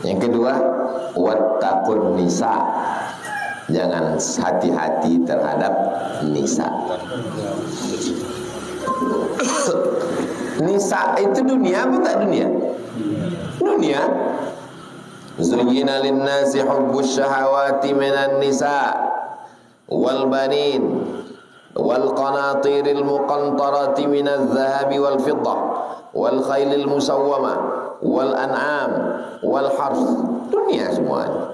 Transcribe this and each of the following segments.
Yang kedua, wattaqun nisa. Jangan hati-hati terhadap nisa. Nisa itu dunia apa tak dunia? Dunia. Zuyyina lin-nasi hubbus syahawati minan nisa wal banin wal qanatiril muqantarati minadh dhahabi wal fiddah wal khailil musawwamah wal an'am wal harth. Dunia semuanya.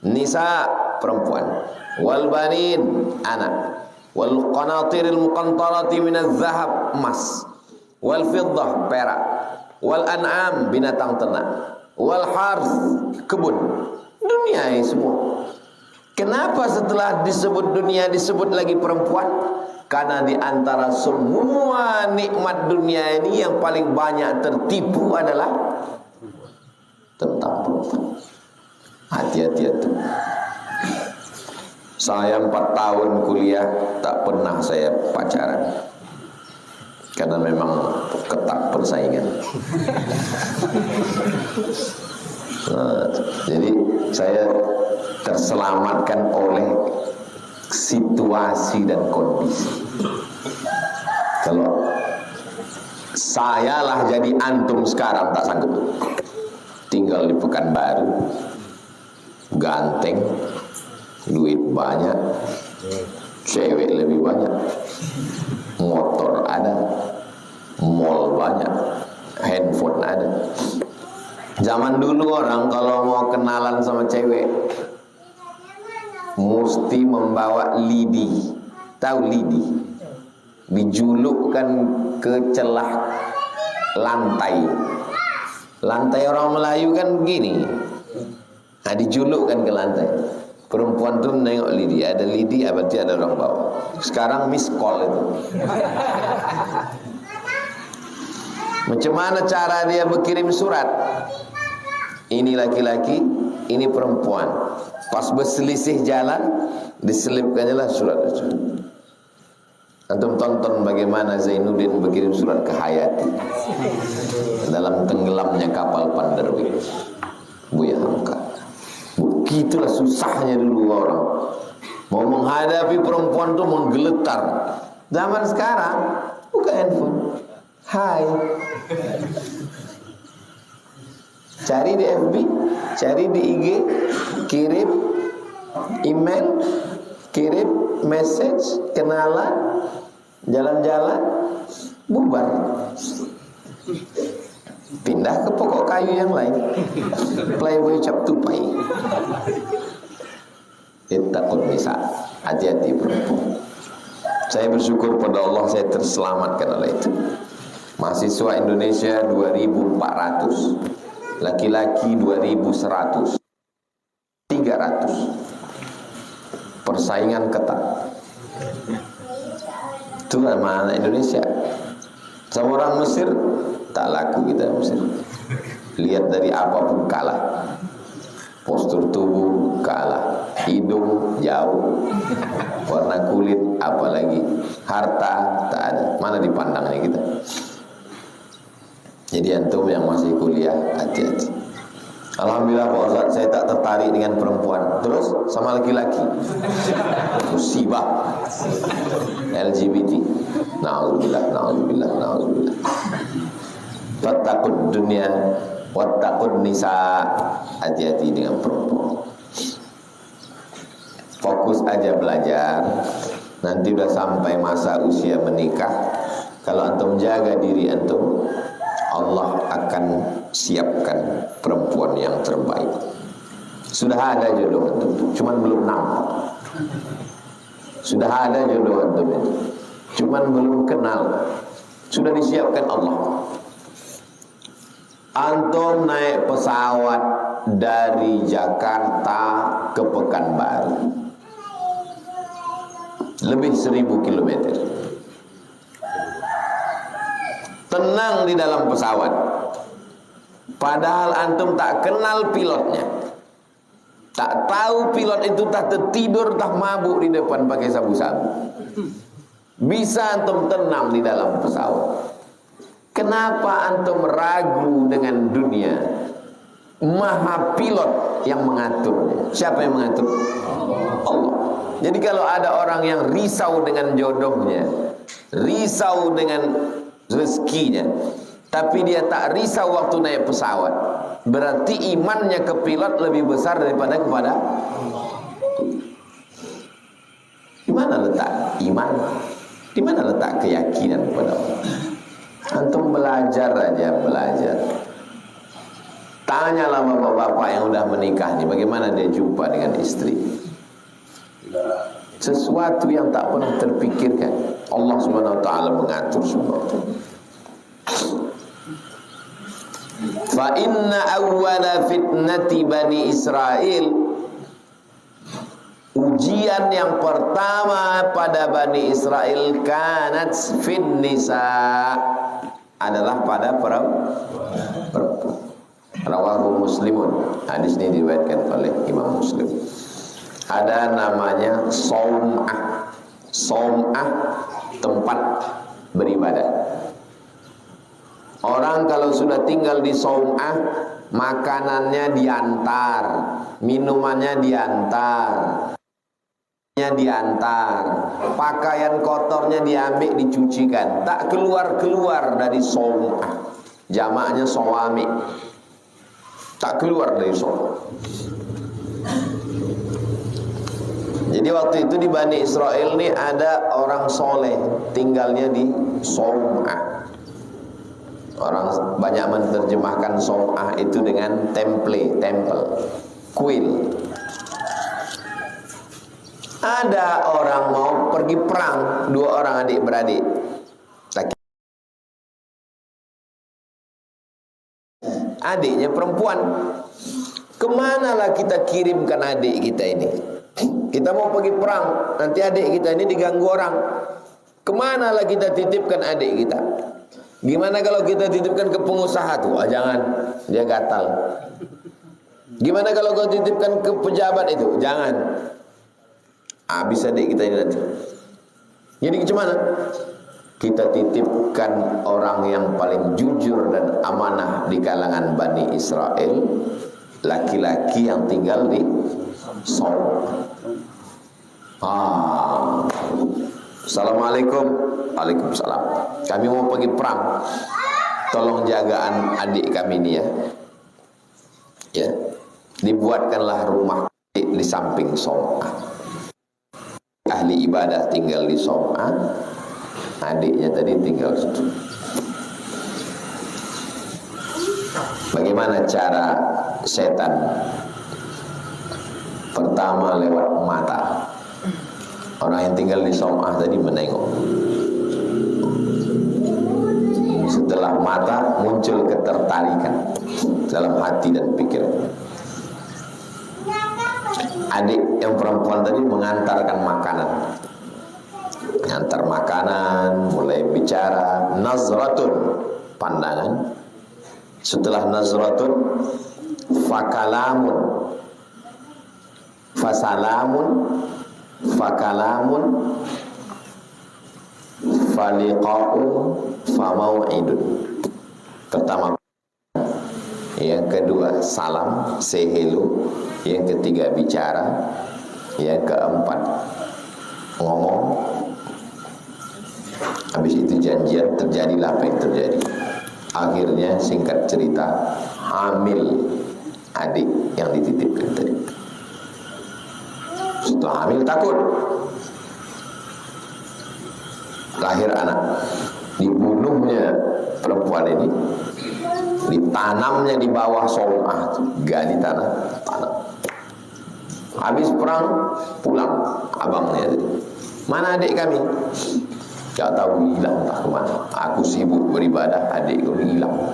Nisa perempuan, wal banin anak, wal qanatiril muqantarati minadh dhahab emas, wal fiddah perak, wal an'am binatang ternak, wal harth kebun. Dunia ini semua. Kenapa setelah disebut dunia disebut lagi perempuan? Karena di antara semua nikmat dunia ini yang paling banyak tertipu adalah tentang perempuan. Hati-hati itu. Saya 4 tahun kuliah tak pernah saya pacaran. Karena memang ketat persaingan. Nah, jadi saya terselamatkan oleh situasi dan kondisi. Kalau sayalah jadi antum sekarang tak sanggup. Tinggal di Pekanbaru, ganteng, duit banyak, cewek lebih banyak, motor ada, mall banyak, handphone ada. Zaman dulu orang kalau mau kenalan sama cewek mesti membawa lidi. Tahu lidi? Dijulukkan ke celah lantai. Lantai orang Melayu kan begini. Nah, dijulukkan ke lantai. Perempuan tuh menengok lidi. Ada lidi, berarti ada orang bawa. Sekarang miss call itu. Macam mana cara dia berkirim surat? Ini laki-laki, ini perempuan. Pas berselisih jalan, diselipkannya lah surat itu. Antum tonton bagaimana Zainuddin berkirim surat ke Hayati dalam tenggelamnya kapal Panderwi, Buya Hamka. Begitulah susahnya dulu orang mau menghadapi perempuan tuh menggeletar. Zaman sekarang buka handphone, hai, cari di FB, cari di IG, kirim email, kirim message, kenalan, jalan-jalan, bubar, pindah ke pokok kayu yang lain, playboy cap tupai. Ittaqun nisa, hati-hati perempuan. Saya bersyukur pada Allah saya terselamatkan oleh itu. Mahasiswa Indonesia 2.400, laki-laki 2.100, 300. Persaingan ketat. Itu nama anak Indonesia. Sama orang Mesir tak laku kita Mesir. Lihat dari apapun kalah. Postur tubuh kalah, hidung jauh, warna kulit apalagi, harta tak ada. Mana dipandangnya kita? Jadi antum yang masih kuliah hati-hati. Alhamdulillah Pak Ustaz, saya tak tertarik dengan perempuan. Terus sama laki-laki. Musibah. LGBT. Na'udzubillah, na'udzubillah, na'udzubillah. Fattaqud dunia, wattaqud nisa. Hati-hati dengan perempuan. Fokus aja belajar. Nanti udah sampai masa usia menikah. Kalau antum jaga diri antum, Allah akan siapkan perempuan yang terbaik. Sudah ada jodoh antum, cuman belum nampak. Sudah ada jodoh antum itu, cuman belum kenal. Sudah disiapkan Allah. Antum naik pesawat dari Jakarta ke Pekanbaru, lebih 1000 kilometer. Tenang di dalam pesawat, padahal antum tak kenal pilotnya, tak tahu pilot itu tak tertidur, tak mabuk di depan pakai sabu-sabu. Bisa antum tenang di dalam pesawat. Kenapa antum ragu dengan dunia? Maha pilot yang mengatur. Siapa yang mengatur? Allah. Jadi kalau ada orang yang risau dengan jodohnya, risau dengan rezekinya, tapi dia tak risau waktu naik pesawat, berarti imannya ke pilot lebih besar daripada kepada Allah. Di mana letak iman? Di mana letak keyakinan kepada Allah? Antum belajar aja, belajar. Tanyalah bapak-bapak yang udah menikah nih, bagaimana dia jumpa dengan istri. Sesuatu yang tak pernah terpikirkan. Allah SWT mengatur semua. Fa inna awwala fitnati Bani Israel, ujian yang pertama pada Bani Israel, kanat fin nisa, adalah pada perempuan. Rawahu Muslimun. Hadis ini diriwayatkan oleh Imam Muslim. Ada namanya saum'ah. Saum'ah, tempat beribadah. Orang kalau sudah tinggal di saum'ah, makanannya diantar, minumannya diantar, pakaian kotornya diambil, dicucikan, tak keluar-keluar dari saum'ah. Jamaknya sawami. Tak keluar dari saum'ah. Jadi waktu itu di Bani Israel ini ada orang soleh tinggalnya di saum'ah. Orang banyak menerjemahkan saum'ah itu dengan temple, kuil. Ada orang mau pergi perang, 2 orang adik-beradik. Adiknya perempuan. Kemanalah kita kirimkan adik kita ini? Kita mau pergi perang, nanti adik kita ini diganggu orang. Kemanalah kita titipkan adik kita? Gimana kalau kita titipkan ke pengusaha tuh? Jangan, dia gatal. Gimana kalau kau titipkan ke pejabat itu? Jangan, habis adik kita ini nanti. Jadi gimana? Kita titipkan orang yang paling jujur dan amanah di kalangan Bani Israel, laki-laki yang tinggal di Saum. Assalamualaikum. Waalaikumsalam. Kami mau pergi perang. Tolong jagaan adik kami ini ya. Ya. Dibuatkanlah rumah di samping Saum'ah. Ahli ibadah tinggal di Saum'ah. Adiknya tadi tinggal situ. Bagaimana cara setan? Pertama lewat mata. Orang yang tinggal di Saum'ah tadi menengok. Setelah mata muncul ketertarikan dalam hati dan pikiran. Adik yang perempuan tadi mengantarkan makanan. Mengantar makanan, mulai bicara, nazratun, pandangan. Setelah nazratun, fakalamun, fasalamun, fakalamun, faliqa'un, famau'idun. Pertama, yang kedua salam, say hello, yang ketiga bicara, yang keempat ngomong. Habis itu janjian, terjadilah apa yang terjadi. Akhirnya singkat cerita, hamil adik yang dititipkan tadi. Setelah hamil takut, lahir anak, dibunuhnya perempuan ini, ditanamnya di bawah Saum'ah, gali tanah. Habis perang pulang abangnya tadi, mana adik kami? Gak tahu, hilang tak kemana. Aku sibuk beribadah, adikku hilang.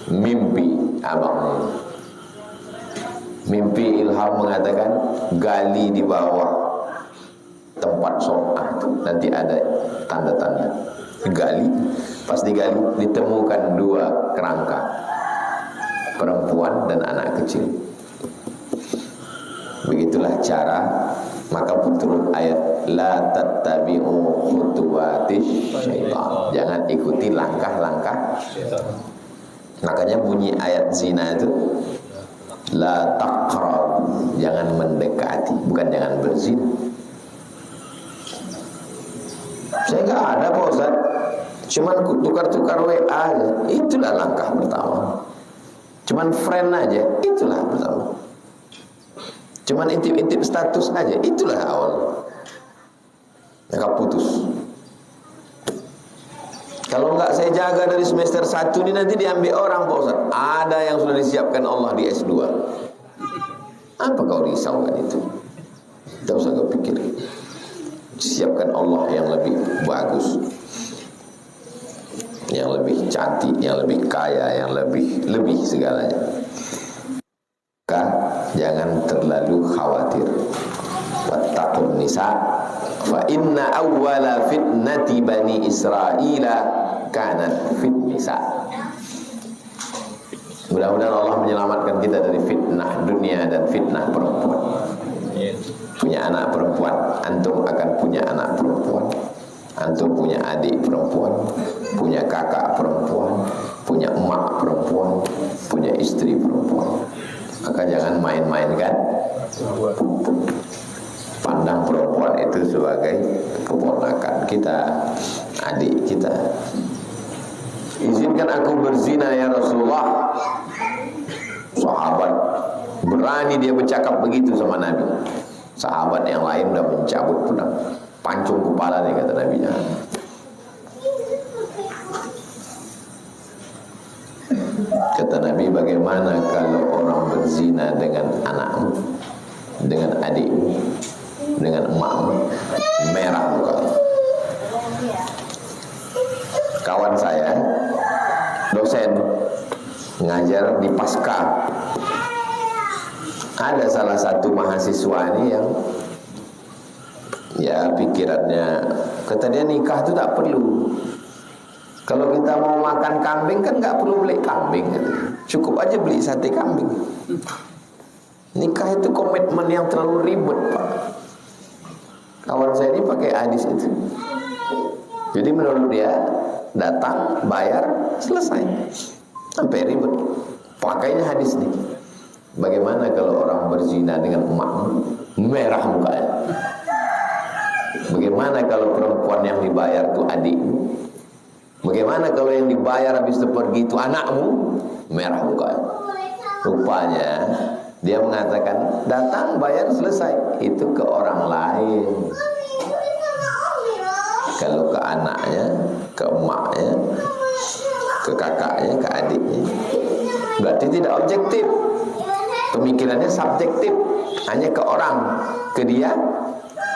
Mimpi abangnya, mimpi ilham mengatakan gali di bawah tempat Saum'ah, nanti ada tanda-tanda. Gali, pas digali ditemukan 2 kerangka, perempuan dan anak kecil. Begitulah cara, maka turun ayat la tattabi'u khutuwatis syaitan. Jangan ikuti langkah-langkah syaitan. Makanya bunyi ayat zina itu la taqrab, jangan mendekati, bukan jangan berzina. Saya nggak ada Pak Ustaz, cuman tukar-tukar WA aja, itulah langkah pertama. Cuman friend aja, itulah pertama. Cuman intip-intip status aja, itulah awal. Mereka putus. Kalau enggak saya jaga dari semester 1 ini, nanti diambil orang Pak Ustaz. Ada yang sudah disiapkan Allah di S2. Apa kau risaukan itu? Tidak usah kau pikir. Siapkan Allah yang lebih bagus, yang lebih cantik, yang lebih kaya, yang lebih segalanya. Maka jangan terlalu khawatir. Wattaqun nisa fa inna awwala fitnati bani Israila kanat fit nisa. Mudah-mudahan Allah menyelamatkan kita dari fitnah dunia dan fitnah perempuan. Punya anak perempuan, antum akan punya anak perempuan. Antum punya adik perempuan, punya kakak perempuan, punya emak perempuan, punya istri perempuan. Maka jangan main-mainkan. Pandang perempuan itu sebagai keponakan kita, adik kita. Izinkan aku berzina ya Rasulullah. Sahabat berani dia bercakap begitu sama Nabi. Sahabat yang lain udah mencabut pedang, pancung kepala nih kata Nabi. Kata Nabi, bagaimana kalau orang berzina dengan anakmu, dengan adikmu, dengan emakmu? Merah muka. Kawan saya, dosen ngajar di Pasca, ada salah satu mahasiswa ini yang ya pikirannya, kata dia nikah itu tak perlu. Kalau kita mau makan kambing kan nggak perlu beli kambing, cukup aja beli sate kambing. Nikah itu komitmen yang terlalu ribet Pak. Kawan saya ini pakai hadis itu. Jadi menurut dia datang, bayar, selesai. Sampai ribet. Pakainya hadis ini. Bagaimana kalau orang berzina dengan emakmu? Merah mukanya. Bagaimana kalau perempuan yang dibayar itu adikmu? Bagaimana kalau yang dibayar habis itu pergi itu anakmu? Merah mukanya. Rupanya dia mengatakan datang, bayar, selesai. Itu ke orang lain. Kalau ke anaknya, ke emaknya, ke kakaknya, ke adiknya, berarti tidak objektif. Pemikirannya subjektif, hanya ke orang, ke dia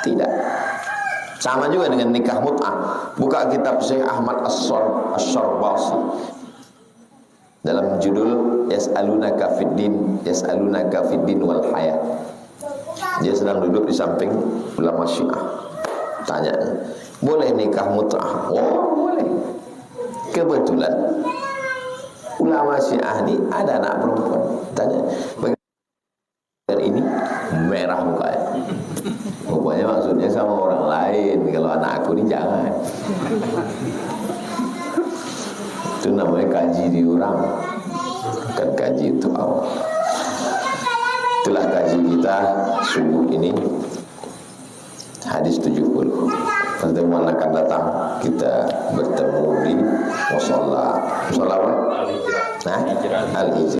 tidak. Sama juga dengan nikah mut'ah. Buka kitab Syekh Ahmad As-Syarbasi dalam judul Yas'alunaka Fiddin, Yas'alunaka Fiddin wal Hayat. Dia sedang duduk di samping ulama Syiah. Tanya, boleh nikah mut'ah? Oh boleh. Kebetulan ulama Syiah ini ada anak perempuan. Tanya, bagaimana ini? Merah mukanya. Rupanya maksudnya sama orang lain. Kalau anak aku ini jangan. Itu namanya kaji di orang, bukan kaji untuk awam. Itulah kaji kita subuh ini, hadis 70. Pertemuan akan datang kita bertemu di musalla. Musalla apa? Al-Hijrah.